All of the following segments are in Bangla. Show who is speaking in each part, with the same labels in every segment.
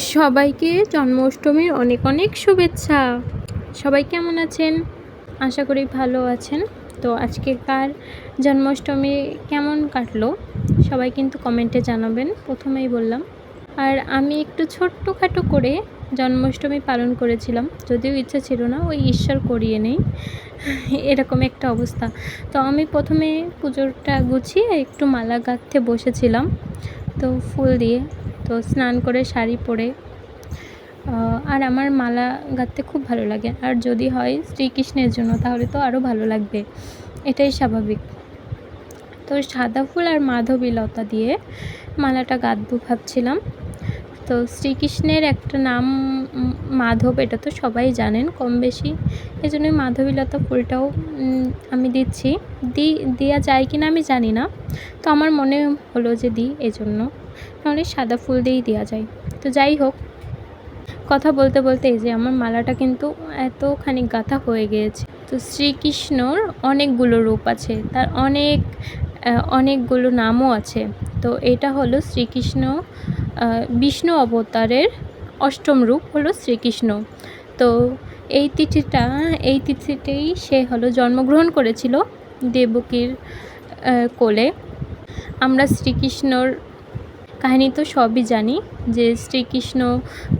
Speaker 1: সবাইকে জন্মাষ্টমীর অনেক অনেক শুভেচ্ছা। সবাই কেমন আছেন? আশা করি ভালো আছেন। তো আজকেকার জন্মাষ্টমী কেমন কাটলো সবাই কিন্তু কমেন্টে জানাবেন, প্রথমেই বললাম। আর আমি একটু ছোট্টখাটো করে জন্মাষ্টমী পালন করেছিলাম, যদিও ইচ্ছা ছিল না, ওই ঈশ্বর করিয়ে নেই এরকম একটা অবস্থা। তো আমি প্রথমে পুজোটা গুছিয়ে একটু মালা গাঁথতে বসেছিলাম, তো ফুল দিয়ে, তো স্নান করে শাড়ি পরে, আর আমার মালা গাঁথতে খুব ভালো লাগে। আর যদি হয় শ্রীকৃষ্ণের জন্য তাহলে তো আরও ভালো লাগবে, এটাই স্বাভাবিক। তো সাদা ফুল আর মাধবীলতা দিয়ে মালাটা গাঁথবো ভাবছিলাম। তো শ্রীকৃষ্ণের একটা নাম মাধব, এটা তো সবাই জানেন কম বেশি, এই জন্যই মাধবীলতা ফুলটাও আমি দিচ্ছি। দেওয়া যায় কি না আমি জানি না, তো আমার মনে হলো যে দিই, এই জন্য। নাহলে সাদা ফুল দিয়েই দেওয়া যায়। তো যাই হোক, কথা বলতে বলতে এই যে আমার মালাটা কিন্তু এতখানি গাঁথা হয়ে গিয়েছে। তো শ্রীকৃষ্ণর অনেকগুলো রূপ আছে, তার অনেকগুলো নামও আছে। তো এটা হলো শ্রীকৃষ্ণ, বিষ্ণু অবতারের অষ্টম রূপ হলো শ্রীকৃষ্ণ। তো এই তিথিতেই সে হলো জন্মগ্রহণ করেছিল দেবকীর কোলে। আমরা শ্রীকৃষ্ণর কাহিনী তো সবই জানি, যে শ্রীকৃষ্ণ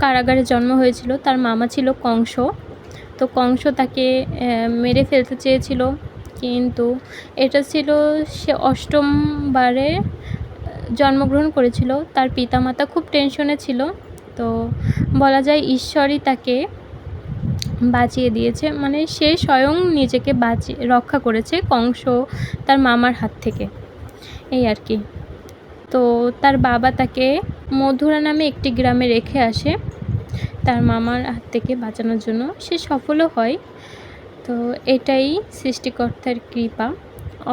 Speaker 1: কারাগারে জন্ম হয়েছিল, তার মামা ছিল কংস। তো কংস তাকে মেরে ফেলতে চেয়েছিল, কিন্তু এটা ছিল সে অষ্টমবারে জন্মগ্রহণ করেছিল। তার পিতামাতা খুব টেনশনে ছিল, তো বলা যায় ঈশ্বরই তাকে বাঁচিয়ে দিয়েছে, মানে সে স্বয়ং নিজেকে রক্ষা করেছে কংস তার মামার হাত থেকে, এই আর কি। তো তার বাবা তাকে মধুরা নামে একটি গ্রামে রেখে আসে তার মামার হাত থেকে বাঁচানোর জন্য, সে সফলও হয়। তো এটাই সৃষ্টিকর্তার কৃপা।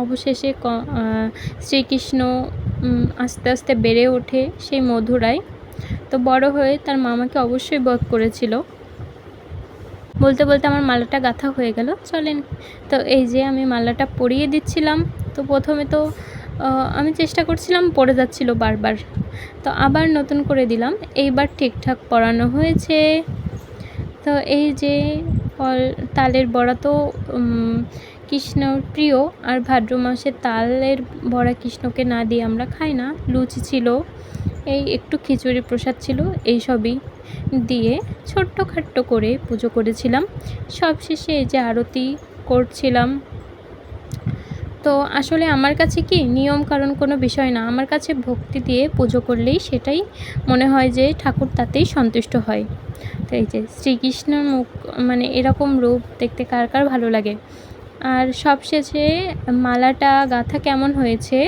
Speaker 1: অবশেষে শ্রীকৃষ্ণ আস্তে আস্তে বেড়ে ওঠে সেই মধুরায়। তো বড় হয়ে তার মামাকে অবশ্যই বধ করেছিল। বলতে বলতে আমার মালাটা গাঁথা হয়ে গেল, চলেন। তো এই যে আমি মালাটা পরিয়ে দিচ্ছিলাম। তো প্রথমে তো আমি চেষ্টা করছিলাম, পড়ে যাচ্ছিল বারবার, তো আবার নতুন করে দিলাম। এইবার ঠিকঠাক পরানো হয়েছে। তো এই যে তালের বড়া তো কৃষ্ণর প্রিয়, আর ভাদ্র মাসে তালের বড়া কৃষ্ণকে না দিয়ে আমরা খাই না। লুচি ছিল, এই একটু খিচুড়ি প্রসাদ ছিল, এই সবই দিয়ে ছোট্টখাট্টো করে পুজো করেছিলাম। সবশেষে এই যে আরতি করছিলাম। তো আসলে আমার কাছে কি নিয়ম কারণ কোনো বিষয় না, আমার কাছে ভক্তি দিয়ে পুজো করলেই সেটাই মনে হয় যে ঠাকুর তাতেই সন্তুষ্ট হয়। তো এই যে শ্রীকৃষ্ণর মুখ, মানে এরকম রূপ দেখতে কার কার ভালো লাগে। আর সবশেষে মালাটা গাঁথা কেমন হয়েছে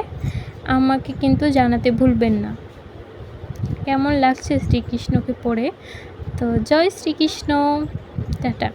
Speaker 1: আমাকে কিন্তু জানাতে ভুলবেন না, কেমন লাগছে শ্রীকৃষ্ণকে পড়ে। তো জয় শ্রীকৃষ্ণ, টাটা।